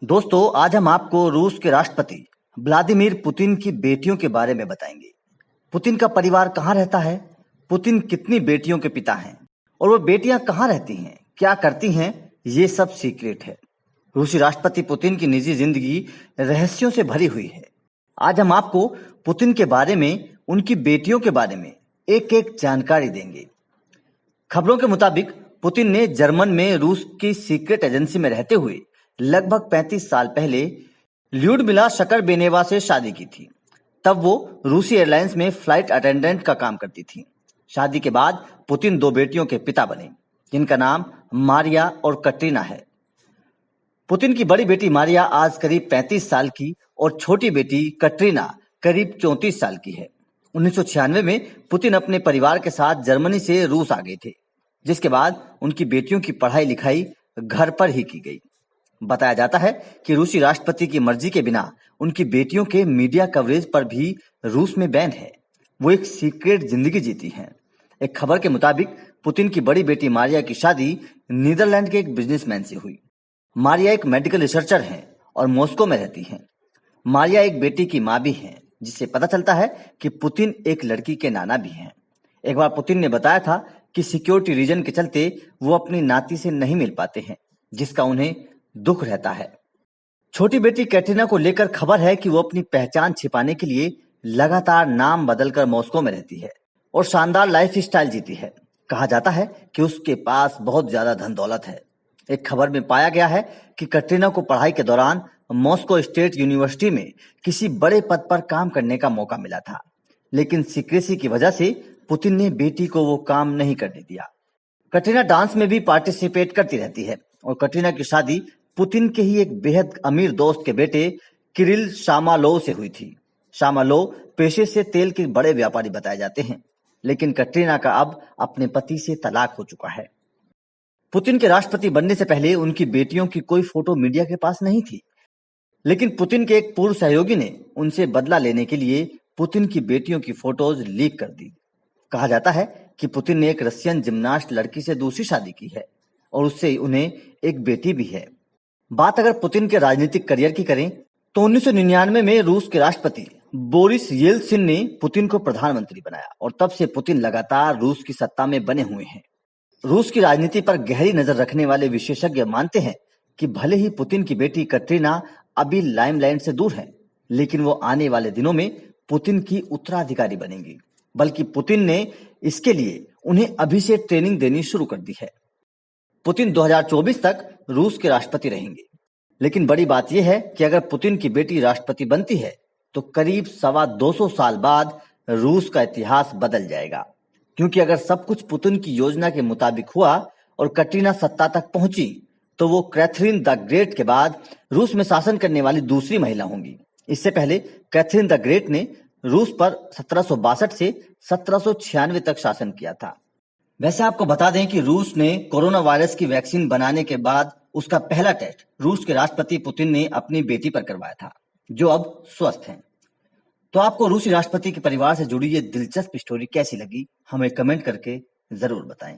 दोस्तों, आज हम आपको रूस के राष्ट्रपति व्लादिमीर पुतिन की बेटियों के बारे में बताएंगे। पुतिन का परिवार कहाँ रहता है, पुतिन कितनी बेटियों के पिता हैं और वो बेटियां कहाँ रहती हैं, क्या करती हैं, ये सब सीक्रेट है। रूसी राष्ट्रपति पुतिन की निजी जिंदगी रहस्यों से भरी हुई है। आज हम आपको पुतिन के बारे में, उनकी बेटियों के बारे में एक एक जानकारी देंगे। खबरों के मुताबिक पुतिन ने जर्मन में रूस की सीक्रेट एजेंसी में रहते हुए लगभग 35 साल पहले ल्यूडमिला शकरबेनेवा से शादी की थी। तब वो रूसी एयरलाइंस में फ्लाइट अटेंडेंट का काम करती थी। शादी के बाद पुतिन 2 बेटियों के पिता बने, जिनका नाम मारिया और कटरीना है। पुतिन की बड़ी बेटी मारिया आज करीब 35 साल की और छोटी बेटी कटरीना करीब 34 साल की है। 1996 में पुतिन अपने परिवार के साथ जर्मनी से रूस आ गए थे, जिसके बाद उनकी बेटियों की पढ़ाई लिखाई घर पर ही की गई। बताया जाता है कि रूसी राष्ट्रपति की मर्जी के बिना उनकी बेटियों के मीडिया कवरेज पर भी रूस में बैन है। वो एक सीक्रेट जिंदगी जीती हैं। एक खबर के मुताबिक पुतिन की बड़ी बेटी मारिया की शादी नीदरलैंड के एक बिजनेसमैन से हुई। मारिया एक मेडिकल रिसर्चर हैं और मॉस्को में रहती हैं। मारिया एक बेटी की मां भी हैं, जिससे पता चलता है कि पुतिन एक लड़की के नाना भी हैं। एक बार पुतिन ने बताया था कि सिक्योरिटी रीजन के चलते वो अपनी नाती से नहीं मिल पाते हैं, जिसका उन्हें दुख रहता है। छोटी बेटी कैटरीना को लेकर खबर है कि वो अपनी पहचान छिपाने के लिए लगातार नाम बदलकर मॉस्को में रहती है और शानदार लाइफ स्टाइल जीती है। कहा जाता है कि उसके पास बहुत ज्यादा धन दौलत है। एक खबर में पाया गया है कि कैटरीना को पढ़ाई के दौरान मॉस्को स्टेट यूनिवर्सिटी में किसी बड़े पद पर काम करने का मौका मिला था, लेकिन सीक्रेसी की वजह से पुतिन ने बेटी को वो काम नहीं करने दिया। कैटरीना डांस में भी पार्टिसिपेट करती रहती है और कैटरीना की शादी पुतिन के ही एक बेहद अमीर दोस्त के बेटे किरिल शामालोव से हुई थी। शामालोव पेशे से तेल के बड़े व्यापारी बताए जाते हैं, लेकिन कैटरीना का अब अपने पति से तलाक हो चुका है। पुतिन के राष्ट्रपति बनने से पहले उनकी बेटियों की कोई फोटो मीडिया के पास नहीं थी, लेकिन पुतिन के एक पूर्व सहयोगी ने उनसे बदला लेने के लिए पुतिन की बेटियों की फोटोज लीक कर दी। कहा जाता है कि पुतिन ने एक रशियन जिम्नास्ट लड़की से दूसरी शादी की है और उससे उन्हें एक बेटी भी है। बात अगर पुतिन के राजनीतिक करियर की करें तो 1999 में रूस के राष्ट्रपति बोरिस येल्त्सिन ने पुतिन को प्रधानमंत्री बनाया और तब से पुतिन लगातार रूस की सत्ता में बने हुए हैं। रूस की राजनीति पर गहरी नजर रखने वाले विशेषज्ञ मानते हैं कि भले ही पुतिन की बेटी कटरीना अभी लाइमलाइट से दूर है, लेकिन वो आने वाले दिनों में पुतिन की उत्तराधिकारी बनेंगी। बल्कि पुतिन ने इसके लिए उन्हें अभी से ट्रेनिंग देनी शुरू कर दी है। पुतिन 2024 तक रूस के राष्ट्रपति रहेंगे, लेकिन बड़ी बात यह है कि अगर पुतिन की बेटी राष्ट्रपति बनती है तो करीब 225 साल बाद रूस का इतिहास बदल जाएगा। क्योंकि अगर सब कुछ पुतिन की योजना के मुताबिक हुआ और कटरीना सत्ता तक पहुंची तो वो कैथरीन द ग्रेट के बाद रूस में शासन करने वाली दूसरी महिला होंगी। इससे पहले कैथरीन द ग्रेट ने रूस पर 1762 से 1796 तक शासन किया था। वैसे आपको बता दें कि रूस ने कोरोना वायरस की वैक्सीन बनाने के बाद उसका पहला टेस्ट रूस के राष्ट्रपति पुतिन ने अपनी बेटी पर करवाया था, जो अब स्वस्थ हैं। तो आपको रूसी राष्ट्रपति के परिवार से जुड़ी ये दिलचस्प स्टोरी कैसी लगी, हमें कमेंट करके जरूर बताएं।